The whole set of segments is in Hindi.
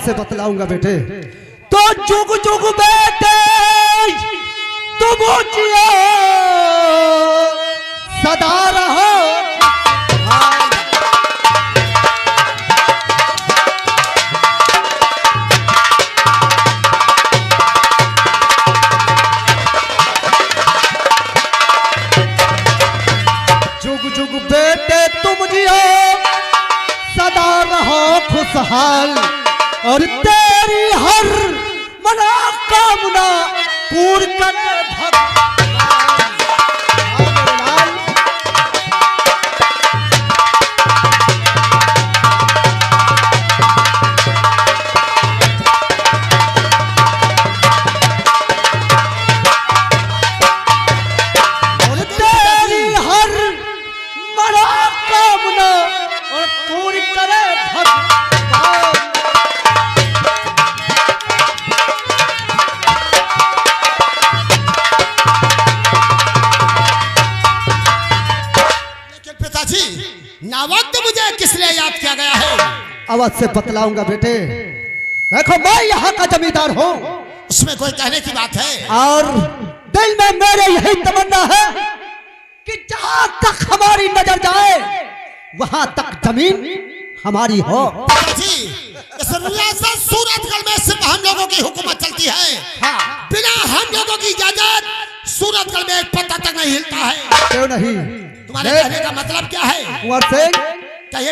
से बतलाऊंगा बेटे। तो जुग जुग बेटे तुम जियो सदा रहो। जुग जुग बेटे तुम जियो सदा रहो खुशहाल, और तेरी हर मनोकामना पूर्ण कर भगवान। और तेरी हर मनोकामना और पूरी करे भगवान। नावक्त मुझे किस लिए याद किया गया है? आवाज से बतलाऊंगा बेटे। देखो मैं यहाँ का जमींदार हूँ, उसमें कोई कहने की बात है? और दिल में मेरे यही तमन्ना है कि जहाँ तक हमारी नजर जाए वहाँ तक जमीन हमारी हो। जी, इस रियासत सूरतगढ़ में सिर्फ हम लोगों की हुकूमत चलती है। हाँ। बिना हम लोगों की इजाजत सूरतगढ़ में एक पत्ता तक नहीं हिलता है। क्यों नहीं? तुम्हारे कहने का मतलब क्या है? कुंवर सिंह,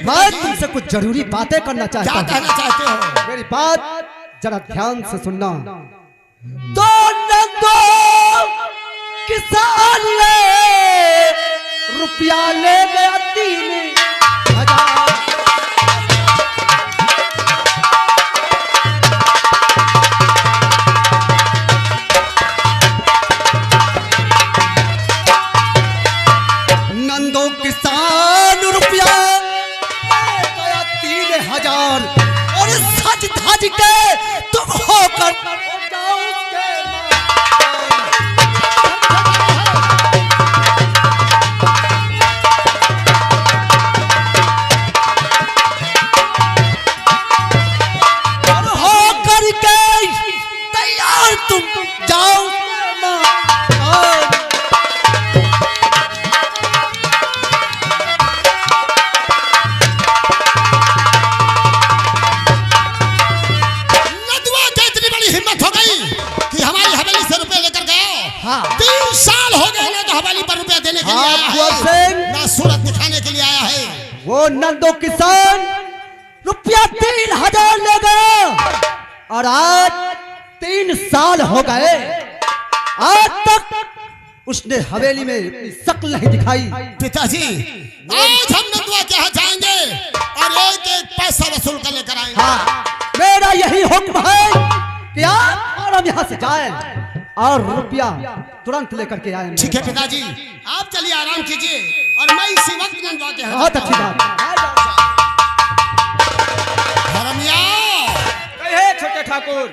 मैं तुमसे कुछ जरूरी बातें करना चाहता हूँ। क्या कहना चाहते हो? मेरी बात जरा ध्यान से सुनना। तो नंदो किसान ले रुपया ले गया 3,000। नंदो किसान रुपया ले गया 3,000, और सज धज के तुम होकर जाओ उसके और होकर के तैयार तुम जाओ हिम्मत हो गई कि हमारी हवेली से रुपए लेकर गए। हाँ। 3 साल हो गए ना तो हवेली पर रुपया देने के लिए आया है, ना सूरत दिखाने के लिए आया है। वो नंदो किसान रुपया 3,000 ले गया, और आज 3 साल हो गए, आज तक उसने हवेली में अपनी शक्ल नहीं दिखाई। पिताजी, आज हम नंदुआ के यहाँ जाएंगे और एक एक पैसा वसूल कर लेकर आएंगे। हाँ, मेरा यही हुक्म है कि आप और हम यहाँ से जाएं और रुपया तुरंत लेकर के आएंगे। ठीक है पिताजी, आप चलिए आराम कीजिए और मैं इसी वक्त नंदुआ के यहाँ। बहुत अच्छी बात। हरमिया, कहे छोटे ठाकुर।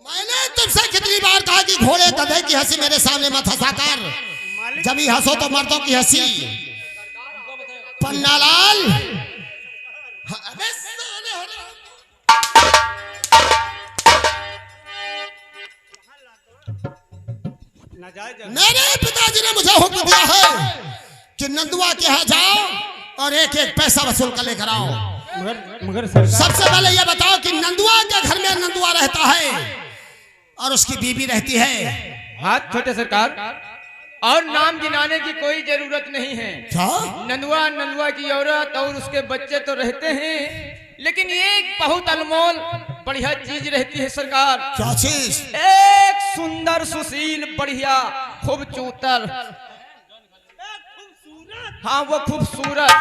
मैंने तुमसे कितनी बार कहा कि घोड़े गधे की हंसी मेरे सामने मत हंसा कर, जब ही हंसो तो मर्दों की हंसी। पन्नालाल, मेरे पिताजी ने मुझे हुक्म दिया है कि नंदुआ के यहाँ जाओ और एक एक पैसा वसूल कर लेकर आओ। मगर सरकार, सबसे पहले ये बताओ कि नंदुआ के घर में नंदुआ रहता है और उसकी बीबी रहती है। हाथ छोटे सरकार, और नाम गिनाने की कोई जरूरत नहीं है। क्या? नंदुआ नंदुआ की औरत और उसके बच्चे तो रहते हैं, लेकिन एक बहुत अनमोल बढ़िया चीज रहती है सरकार। क्या चीज? एक सुंदर सुशील बढ़िया खूब चूतर, हाँ वो खूबसूरत,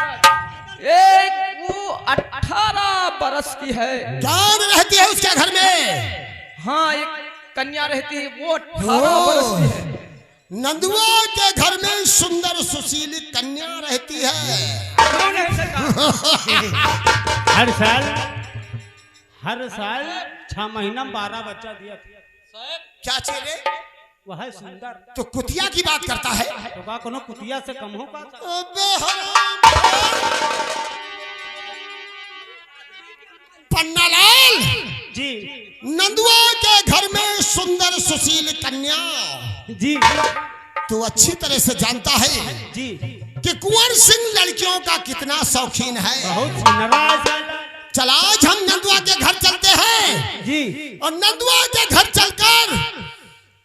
एक वो 18 बरस की है। कौन रहती है उसके घर में? हाँ एक कन्या रहती है, वो 18 बरस की है। नंदुआ के घर में सुंदर सुशील कन्या रहती है। हर साल 6 महीना में 12 बच्चा दिया क्या चेले वह है सुंदर। तो कुतिया की बात करता है। तो का कोनो कुतिया से कम हो का? अबे पन्नालाल जी नंदुआ के घर में सुंदर सुशील कन्या। जी तू अच्छी तरह से जानता है जी कि कुंवर सिंह लड़कियों का कितना शौकीन है। बहुत सुनरा है। चल आज हम नंदुआ के घर चलते हैं जी और नंदुआ के घर चलकर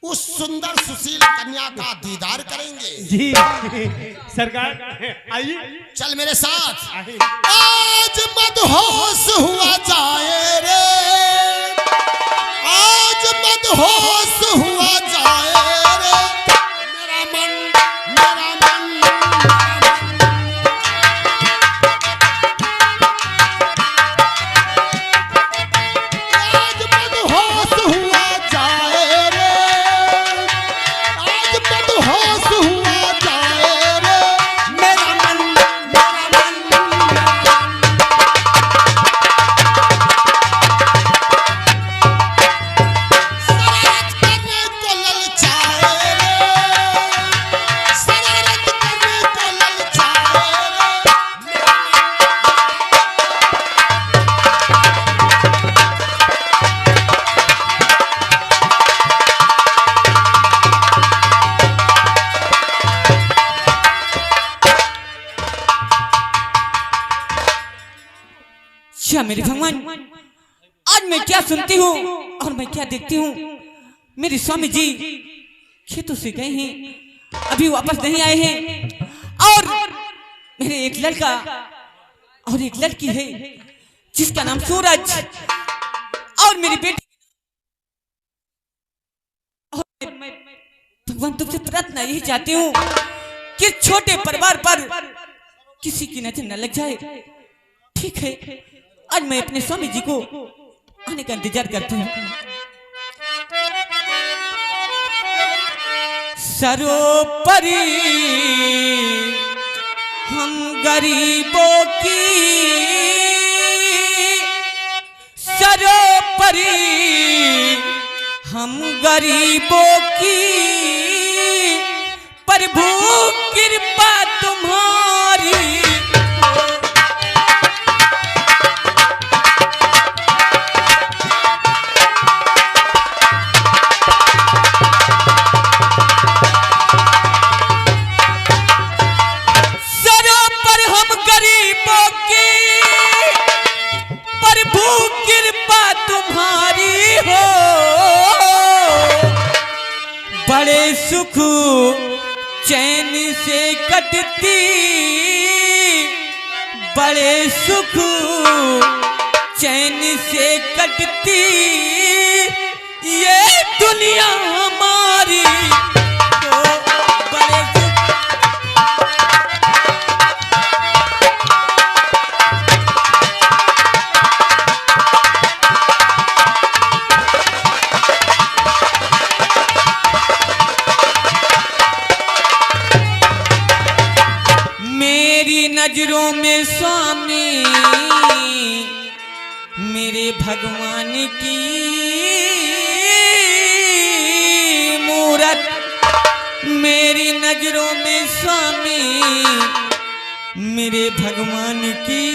उस सुंदर सुशील कन्या का दीदार करेंगे। जी सरकार आइए चल मेरे साथ। आज मदहोश हुआ जाए रे, आज मदहोश हुआ जाए रे, मेरा मन मेरा मन आज मदहोश हुआ जाए रे, आज मदहोश हुआ जाए रे, मेरा मन मेरा मन मेरा मन। शरारत करने को ललचाए रे, शरारत करने को ललचाए रे, मेरा अच्छा मेरे भगवान, आज मैं क्या सुनती हूँ और मैं क्या देखती हूँ। मेरे स्वामी जी खेतों से गए हैं, अभी वापस नहीं आए हैं। और मेरे एक लड़का और एक लड़की है जिसका नाम सूरज, और मेरी बेटी। और मैं भगवान तुमसे प्रार्थना यही चाहती हूँ कि छोटे परिवार पर किसी की नजर न लग जाए। ठीक है, आज मैं अपने स्वामी जी को आने का इंतजार करती हूँ। सरोपरी हम गरीबों की, सरोपरी हम गरीबों की, प्रभु कृपा तुम्हारी। बड़े सुख चैन से कटती, बड़े सुख चैन से कटती ये दुनिया हमारी। तो बड़े नजरों में स्वामी मेरे भगवान की मूरत, मेरी नजरों में स्वामी मेरे भगवान की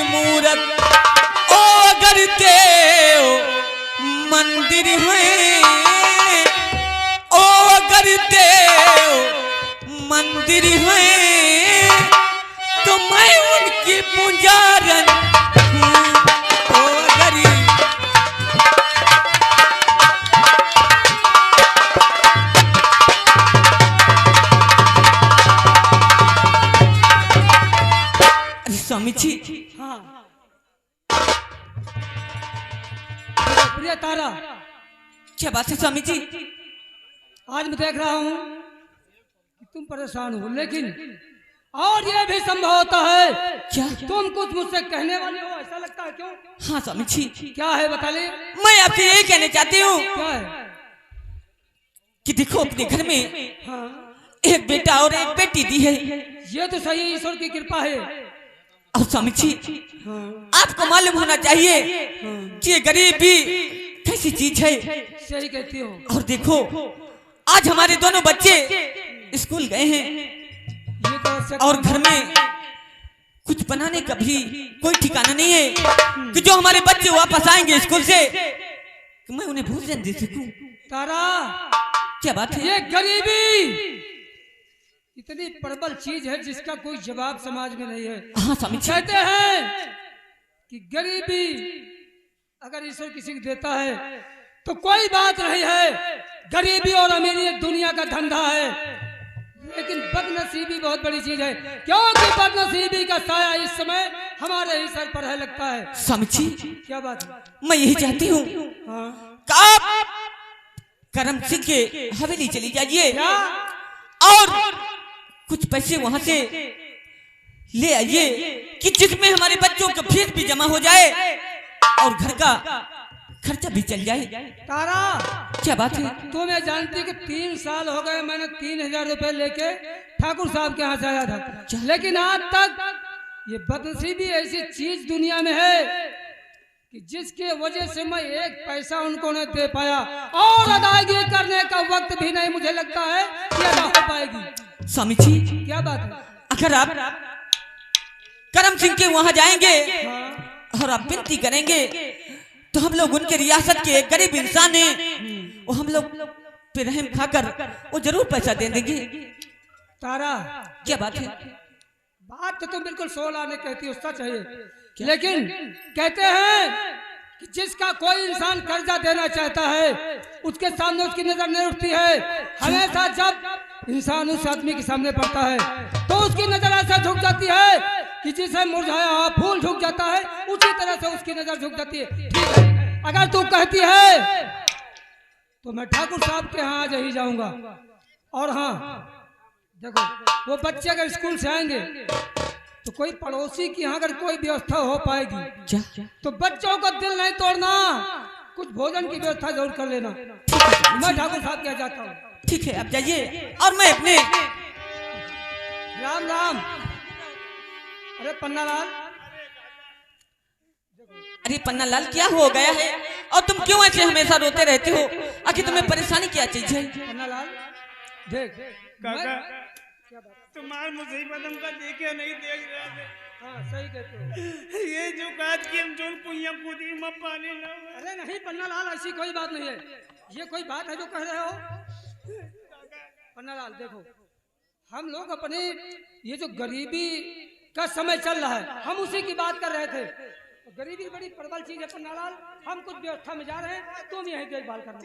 मूरत। ओ अगर देव मंदिर है, ओ अगर देव मंदिर है तो मैं उनकी पुजारन हूँ। ओ गरीब स्वामी जी। हाँ प्रिय तारा, क्या बात है स्वामी जी? आज मैं देख रहा हूँ तुम परेशान हो, लेकिन और ये भी संभव होता है क्या तुम कुछ मुझसे कहने वाले हो, ऐसा लगता है। क्यों? हाँ स्वामी जी। क्या है बता ले। मैं आपसे यही कहना चाहती हूँ क्या है? कि देखो अपने घर में हाँ एक बेटा और एक बेटी दी है। ये तो सही है, ईश्वर की कृपा है। और स्वामी जी आपको मालूम होना चाहिए कि ये गरीबी कैसी चीज है। सही कहती हो। और देखो आज हमारे दोनों बच्चे स्कूल गए हैं ये तो ऐसे और घर में कुछ बनाने का भी कोई ठिकाना नहीं है कि जो हमारे बच्चे वापस आएंगे स्कूल से कि मैं उन्हें भोजन दे सकूं। तारा, क्या बात है? ये गरीबी इतनी प्रबल चीज है जिसका कोई जवाब समाज में नहीं है। हाँ स्वामी जी। कहते हैं कि गरीबी अगर ईश्वर किसी को देता है तो कोई बात नहीं है। गरीबी और अमीरी एक दुनिया का धंधा है, लेकिन बदनसीबी बहुत बड़ी चीज है, क्योंकि बदनसीबी का साया इस समय हमारे ही सर पर है लगता है। स्वामी जी क्या बात है? मैं यही चाहती हूँ हाँ। कि आप करम सिंह के हवेली चली जाइए क्या? और कुछ पैसे वहां से ले आइए कि जिसमें हमारे बच्चों का फीस भी जमा हो जाए और घर का खर्चा भी चल जाए। तारा, क्या बात है? तो मैं जानती कि 3 साल हो गए मैंने 3000 रुपए लेके ठाकुर साहब के यहाँ से आया था, लेकिन आज तक ये बदनसीबी ऐसी चीज दुनिया में है कि जिसके वजह से मैं एक पैसा उनको नहीं दे पाया और अदायगी करने का वक्त भी नहीं मुझे लगता है कि अदा हो पाएगी। स्वामी जी क्या बात है? अगर आप करम सिंह के वहां जाएंगे हाँ। और आप विनती करेंगे तो हम लोग उनके रियासत के एक गरीब इंसान हैं, वो हम लोग पे रहम खाकर वो जरूर पैसा दे देंगे। तारा, क्या बात है? बात तो तुम बिल्कुल 16 ने कहती हो, सच है, लेकिन कहते हैं कि जिसका कोई इंसान कर्जा देना चाहता है उसके सामने उसकी नजर नहीं उठती है। हमेशा जब इंसान उस आदमी के सामने पड़ता है तो उसकी नजर ऐसा झुक जाती है कि जिसे मुरझाया हुआ फूल झुक जाता है उसी तरह से उसकी नजर झुक जाती है। ठीक है, अगर तू कहती है तो मैं ठाकुर साहब के यहाँ आज ही जाऊंगा। और हाँ देखो, वो बच्चे अगर स्कूल से आएंगे तो कोई पड़ोसी की यहाँ अगर कोई व्यवस्था हो पाएगी तो बच्चों को दिल नहीं तोड़ना, कुछ भोजन की व्यवस्था जरूर कर लेना। मैं ठाकुर साहब के यहाँ जाता हूँ। ठीक है, आप जाइए और मैं अपने राम राम। अरे पन्ना लाल, अरे पन्ना लाल क्या हो गया है और तुम क्यों ऐसे हमेशा रोते रहते हो? आखिर तुम्हें परेशानी क्या चीज है? पन्ना लाल देख, काका तुम्हार मुसीबत हमका देखे नहीं देख रहे थे। हाँ सही कहते हो। ये जो बात की हम जोन कुइया कूदी में पानी ना हुआ। अरे नहीं पन्ना लाल, ऐसी कोई बात नहीं है। ये कोई बात है जो कह रहे हो? पन्ना लाल देखो, हम लोग अपने ये जो गरीबी का समय चल रहा है हम उसी की बात कर रहे थे। गरीबी बड़ी प्रबल चीज है पन्ना लाल, हम कुछ व्यवस्था में जा रहे हैं, तुम यही देखभाल करना।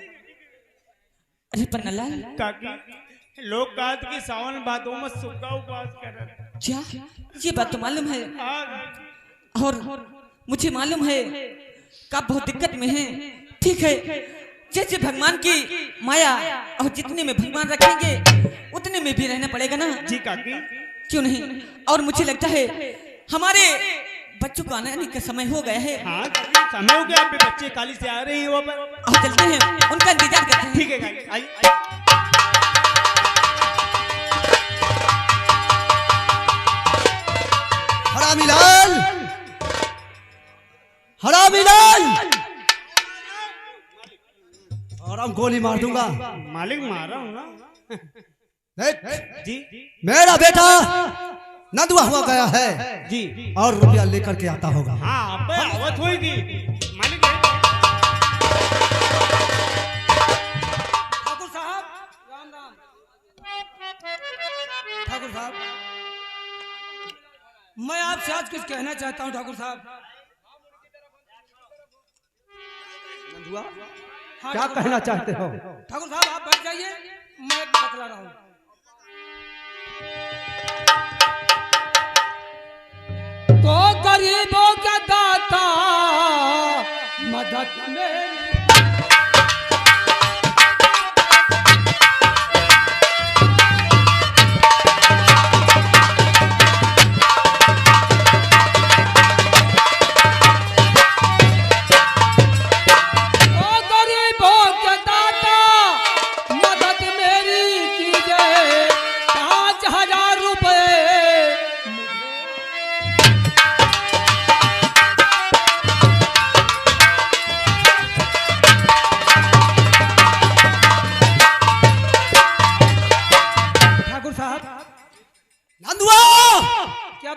अरे पन्ना लाल, काकी लोग कहत की सावन बातों में सुखा उपास कर क्या ये बात तो मालूम है और मुझे मालूम है कि आप बहुत दिक्कत में हैं। ठीक है, जैसे भगवान की माया और जितने में भगवान रखेंगे उतने में भी रहना पड़ेगा ना। जी काकी, क्यों नहीं? और मुझे लगता है हमारे बच्चों को आने का समय हो गया है। हाँ समय हो गया, आप बच्चे काली से आ रहे हैं वो पर। और चलते हैं, उनका इंतजार करते हैं। ठीक है काकी, आई। हरामीलाल, हरामीलाल, और हम गोली मार दूंगा। मालिक मारा हूँ ना। देख, जी मेरा बेटा नदवा हुआ गया है जी, और रुपया लेकर के आता होगा। हाँ अब आवत होगी मालिक। ठाकुर साहब राम राम। ठाकुर साहब मैं आपसे आज कुछ कहना चाहता हूँ। ठाकुर साहब हाँ, क्या ठाकुर कहना साहब। चाहते हो? ठाकुर साहब आप बैठ जाइए, मैं बतला रहा हूँ। तो गरीबों का दाता मदद में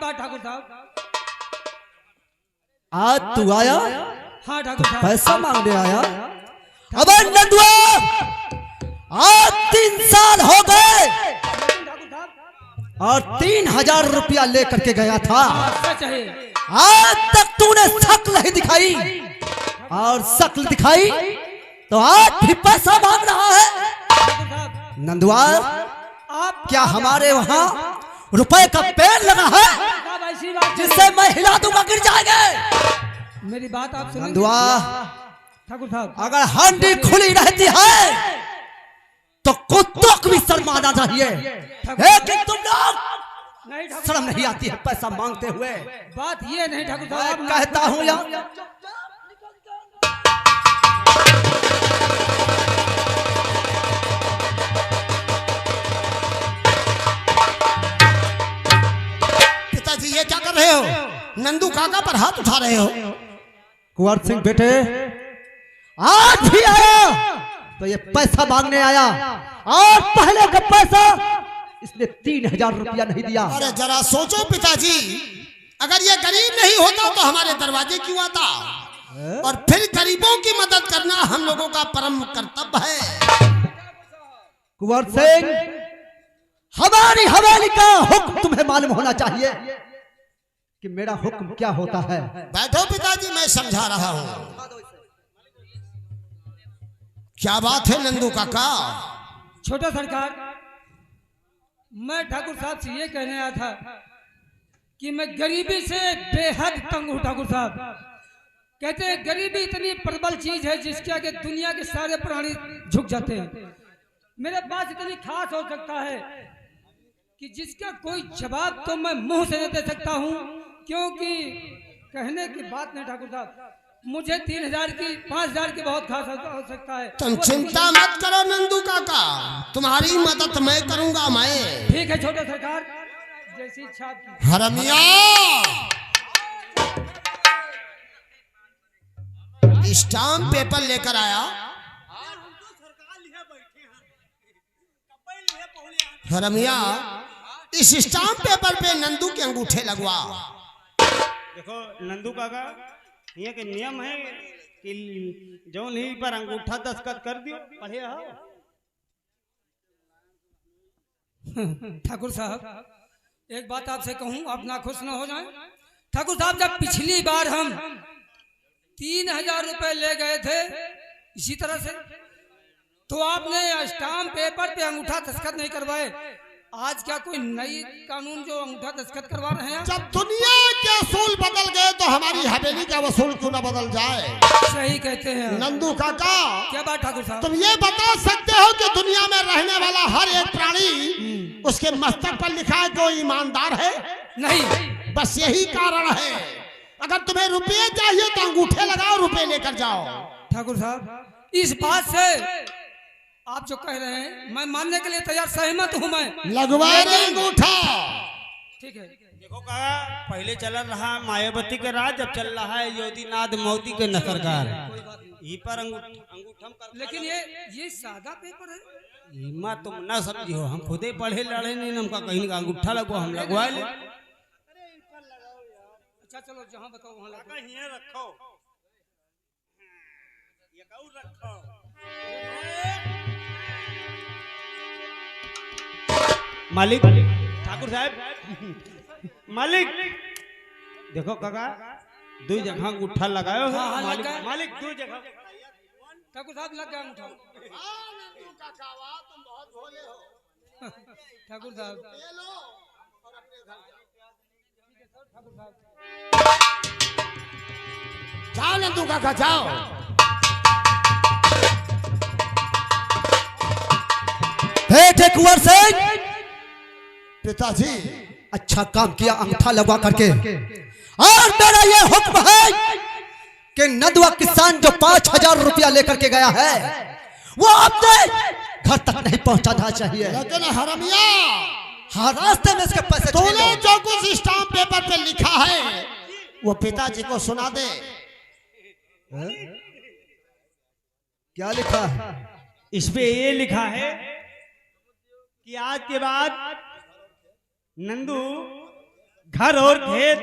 बात ठाकुर साहब? आज तू आया हाँ ठाकुर साहब। पैसा मांगने आया? अबे नंदुआ, आज 3 साल हो गए ठाकुर साहब और 3000 रुपया लेकर के गया था। सच है। आज तक तूने शक्ल नहीं दिखाई, और शक्ल दिखाई तो आज भी पैसा मांग रहा है। ठाकुर साहब नंदुआ, आप क्या हमारे वहाँ रुपए का पेड़ लगा है साहब ऐसी बात जिससे मैं हिला दूंगा गिर जाएंगे? मेरी बात आप सुनेंगे? नंदुआ, ठाकुर साहब अगर हांडी खुली रहती है तो कुत्तों को भी शर्म आना चाहिए, लेकिन तुम लोग नहीं ठाकुर शर्म नहीं आती है पैसा मांगते हुए। बात ये नहीं ठाकुर मैं साहब। कहता हूँ यार, पिताजी ये क्या कर रहे हो? नंदू काका पर हाथ उठा रहे हो। कुंवर सिंह बेटे, आज भी आया तो ये पैसा मांगने आया, और पहले का पैसा इसने 3000 रुपया नहीं दिया। अरे जरा सोचो पिताजी, अगर ये गरीब नहीं होता तो हमारे दरवाजे क्यों आता? और फिर गरीबों की मदद करना हम लोगों का परम कर्तव्य है। कुंवर सिंह, हमारी हवेली का हुक्म तुम्हें मालूम होना चाहिए कि मेरा हुक्म क्या होता है। बैठो पिताजी, मैं समझा रहा हूँ। क्या बात है नंदू काका? छोटा सरकार, मैं ठाकुर साहब से ये कहने आया था कि मैं गरीबी से बेहद तंग हूँ। ठाकुर साहब कहते हैं गरीबी इतनी प्रबल चीज है जिसके आगे दुनिया के सारे प्राणी झुक जाते हैं। मेरे पास इतनी खास हो सकता है कि जिसका कोई जवाब तो मैं मुंह से नहीं दे सकता हूँ, क्योंकि कहने की बात नहीं ठाकुर साहब, मुझे 3000 की 5000 की बहुत खास हो सकता है। तुम चिंता मत करो नंदू काका, तुम्हारी मदद मैं करूंगा। मैं ठीक है छोटे सरकार, जैसी इच्छा आपकी। हरमिया, स्टाम्प पेपर लेकर आया। हरमिया, इस स्टाम्प पेपर पे नंदू के अंगूठे लगवा। देखो नंदू काका, ये के नियम है कि जो नहीं पर अंगूठा दस्तखत कर दियो, पढ़े हो। ठाकुर साहब एक बात आपसे कहूं, आप नाखुश न हो जाएं। ठाकुर साहब जब पिछली बार हम 3000 रुपए ले गए थे इसी तरह से, तो आपने स्टाम्प पेपर पे अंगूठा दस्तखत नहीं करवाए। आज क्या कोई नई कानून जो अंगूठा दस्तखत करवा रहे हैं? जब दुनिया के असूल बदल गए तो हमारी हवेली का वसूल क्यों न बदल जाए? सही कहते हैं नंदू काका, क्या बात ठाकुर साहब? तुम ये बता सकते हो कि दुनिया में रहने वाला हर एक प्राणी उसके मस्तक पर लिखा है कि वो ईमानदार है? नहीं, बस यही कारण है। अगर तुम्हें रुपये चाहिए तो अंगूठे लगाओ, रुपए लेकर जाओ। ठाकुर साहब इस बात से आप जो कह रहे हैं मैं मानने के लिए तैयार, सहमत हूँ मैं। लगवा दे अंगूठा। ठीक है। देखो काका, पहले चल रहा मायावती का राज, अब चल रहा है योगीनाथ मोदी के न सरकार। ई पर अंगूठम कर, लेकिन ये सादा पेपर है। इमा तुम ना समझियो, हम खुदे पढ़े लड़े नहीं, हमका कहीं का अंगूठा लगवा, हम लगवा ले। अच्छा चलो जहाँ बताओ वहाँ लगो। रखो, ये रखो। मालिक, ठाकुर साहब, मालिक देखो काका, 2 जगह अंगूठा लगायो। हाँ, हाँ, मालिक, लगा। मालिक 2 जगह। ठाकुर साहब लग गया अंगूठा। ठाकुर साहब जाओ नंदू काका जाओ। बेटे कुंवर सिंह, पिताजी अच्छा काम किया अंगूठा लगवा करके। और मेरा ये हुक्म है कि नदवा किसान जो 5000 रुपया लेकर के गया है वो अपने घर तक नहीं पहुंचाना चाहिए। लेकिन हरमिया, हाँ, रास्ते में इसके पैसे छीन तूने लो। जो कुछ स्टाम्प पेपर पे लिखा है वो पिताजी को सुना दे। क्या लिखा है? इस पे ये लिखा है कि आज के बाद नंदू घर और खेत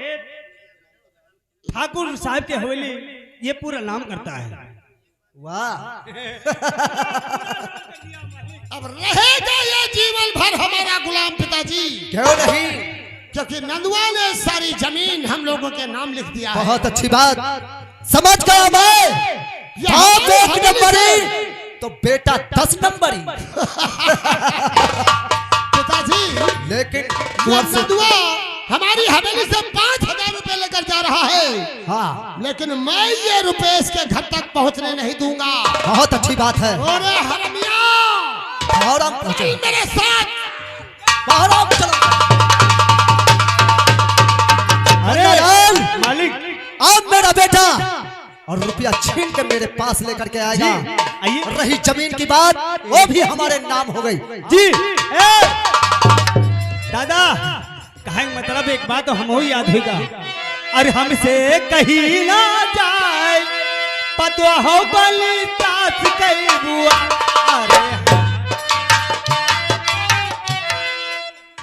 ठाकुर साहब के हवेली ये पूरा नाम करता है। वाह। अब रहेगा ये जीवन भर हमारा गुलाम पिताजी, क्यों नहीं? क्योंकि नंदुआ ने सारी जमीन हम लोगों के नाम लिख दिया है। बहुत अच्छी बात, समझ गया मैं। बाप एक नंबरी तो बेटा 10 नंबरी। पिताजी लेकिन ये नंदुआ हमारी हवेली से 5,000 रुपए लेकर जा रहा है। हाँ, लेकिन मैं ये रुपए इसके घर तक पहुंचने नहीं दूंगा। बहुत अच्छी बात है। अरे हरमिया, आराम पहुंचो, मेरे साथ आराम चलो। अरे मालिक, अब मेरा बेटा और रुपया छीन के मेरे पास लेकर के आएगा। आइए। रही जमीन की बात, वो भी हमारे नाम हो गई। जी दादा, कहे मतलब एक बात तो हम हो याद होगा, और हमसे कहीं ना जाए पतवा हो बली तास कई बुआ। अरे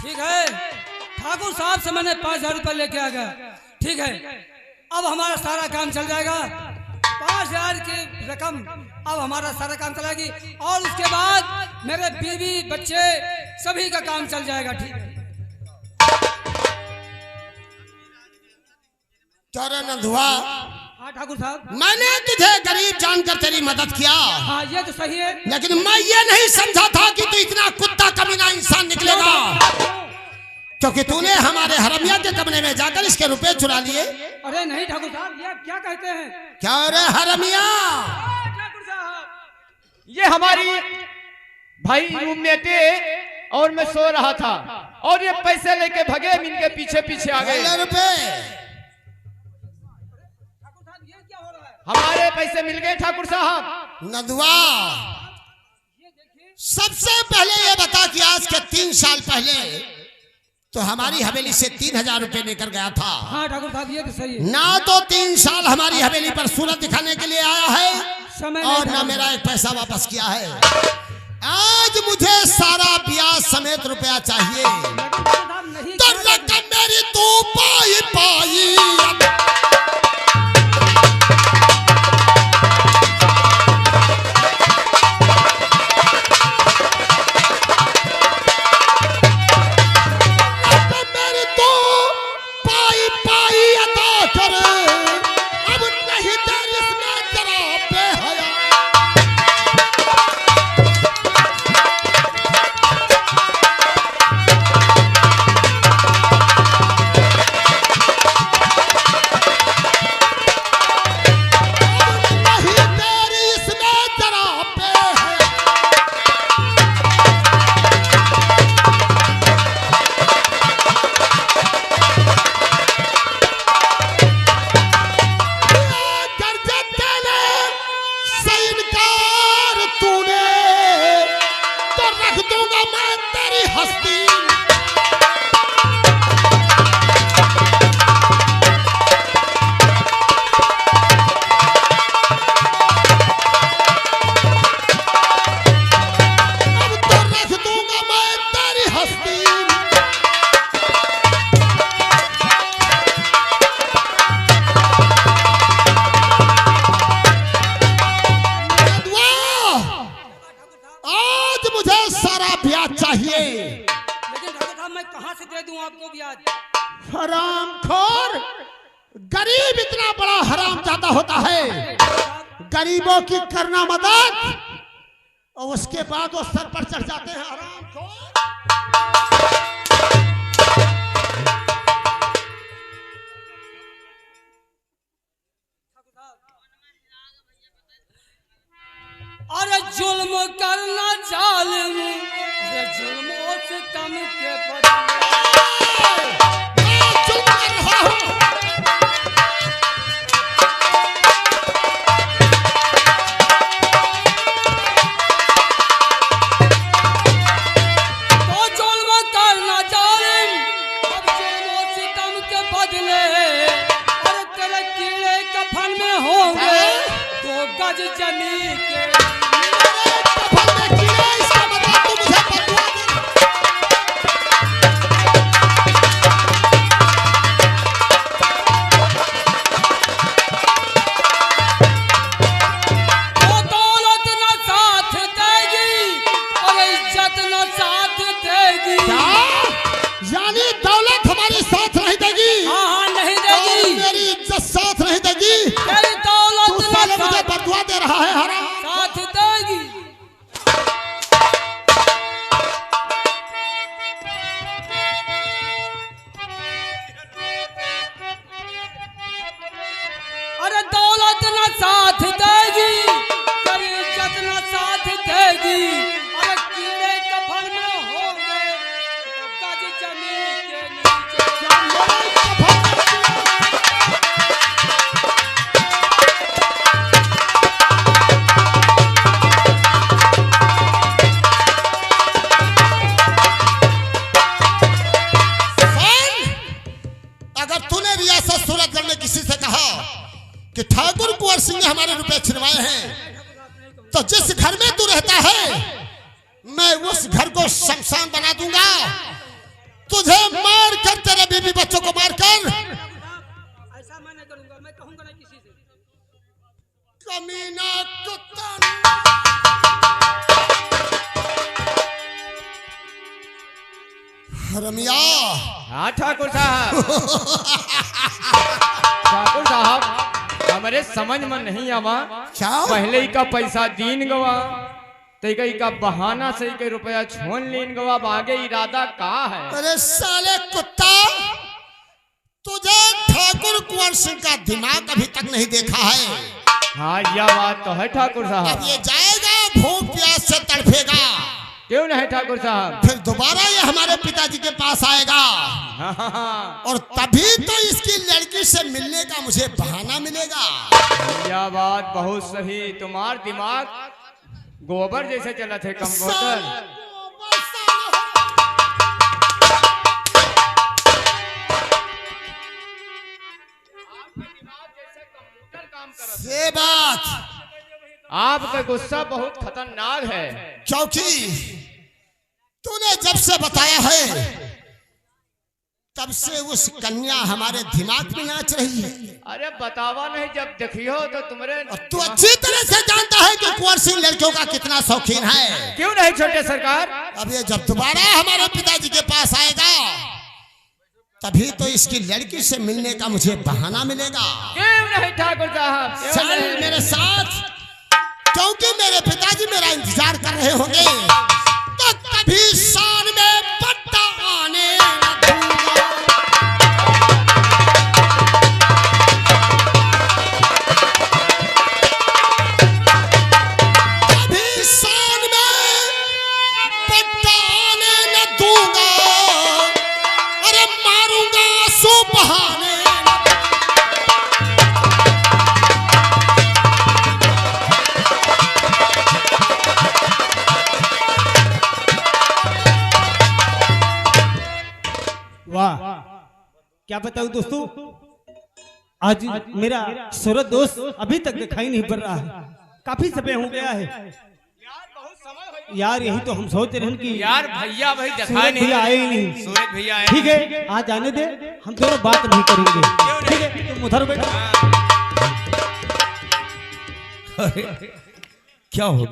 ठीक है, ठाकुर साहब से मैंने 5,000 रुपये लेके आ गया। ठीक है, अब हमारा सारा काम चल जाएगा। 5,000 की रकम अब हमारा सारा काम चलाएगी, और उसके बाद मेरे बीवी बच्चे सभी का काम चल जाएगा। ठीक है, चौरे नंदुआ, हाँ ठाकुर साहब। मैंने तुझे गरीब जानकर तेरी मदद किया, हाँ ये तो सही है, लेकिन मैं ये नहीं समझा था कि तू इतना कुत्ता कमीना इंसान निकलेगा, क्योंकि तूने हमारे हरमिया के कमरे में जाकर इसके रुपए चुरा लिए। अरे नहीं ठाकुर साहब, ये आप क्या कहते हैं? क्या रे हरमिया? ठाकुर साहब, ये हमारी भाई रूममेट है और मैं सो रहा था और ये पैसे लेके भगे, इनके पीछे पीछे आ गए। रुपए ठाकुर साहब ये क्या हो रहा है? हमारे पैसे मिल गए ठाकुर साहब। नंदुआ, सबसे पहले ये बता कि आज के 3 साल पहले तो हमारी हवेली से 3,000 रुपए लेकर गया था। हाँ ठाकुर साहब ये तो सही है। ना तो 3 साल हमारी हवेली पर सूरत दिखाने के लिए आया है समय और नहीं ना था। मेरा एक पैसा वापस किया है। आज मुझे सारा ब्याज समेत रुपया चाहिए। ठाकुर साहब नहीं तो क्या रकम मेरी तू पाई पाई। हरामखोर, गरीब इतना बड़ा हराम ज्यादा होता है। गरीबों की करना मदद और उसके बाद वो सर पर चढ़ जाते हैं। हरामखोर। अरे जुल्म करना जालिम, अरे जुल्मों से कम के बदले जनी के साथ देगी, तेरी इज्जत न साथ देगी। अरे कीड़े कफन में होंगे गज जमीन के नीचे। अगर तूने रियासत सूरतगढ़ में किसी से कहा कि ठाकुर कुंवर सिंह ने हमारे रुपए छिनवाए हैं, तो जिस घर में तू रहता है मैं उस घर को शमशान बना दूंगा। तुझे मार कर, तेरे बीवी बच्चों को मार कर। ऐसा मैं नहीं करूंगा, मैं कहूंगा नहीं किसी से। कमीना कुत्ता। रमिया। हाँ ठाकुर साहब। ठाकुर साहब हमारे समझ में नहीं आवा, क्या? पहले ही का पैसा दीन गवा, तो का बहाना से के रुपया छोन लीन गवा, अब आगे इरादा का है? अरे साले कुत्ता, तुझे ठाकुर कुंवर सिंह का दिमाग अभी तक नहीं देखा है। हाँ यह बात तो है ठाकुर अब साहब। ये जाएगा भूख प्यास से तड़फेगा, क्यों नहीं ठाकुर साहब? फिर दोबारा ये हमारे पिताजी के पास आएगा, और तभी तो इसकी लड़की से मिलने का मुझे बहाना मिलेगा। यह बात बहुत सही, तुम्हार दिमाग गोबर जैसे चला थे कंप्यूटर। ये बात आपका गुस्सा बहुत खतरनाक है, क्योंकि तूने जब से बताया है तब से उस कन्या हमारे दिमाग में नाच रही है। अरे बतावा नहीं, जब देखियो तो तुम्हारे। और तू अच्छी तरह से जानता है कि कुंवर सिंह लड़कियों का कितना शौकीन है। क्यों नहीं छोटे सरकार? अब ये जब दोबारा हमारे पिताजी के पास आएगा, तभी तो इसकी लड़की से मिलने का मुझे बहाना मिलेगा। क्यों नहीं ठाकुर साहब? क्यों चल नहीं? मेरे साथ, क्योंकि मेरे पिताजी मेरा इंतजार कर रहे होंगे। तो कभी शान में पट्टा आने न दूंगा। कभी शान में पट्टा आने न दूंगा। अरे मारूंगा आंसू बहाने। वाह, क्या बताऊं दोस्तों, आज मेरा सूरत दोस्त अभी तक दिखाई नहीं पड़ रहा है। काफी समय हो गया है यार, यही तो हम सोच रहे हैं कि यार भैया भाई दिखाई सूरज नहीं, भैया आए ही नहीं। सूरज भैया आए ठीक है, आज आने दे, हम दोनों बात नहीं करेंगे। ठीक है, तुम उधर बैठो। क्या हो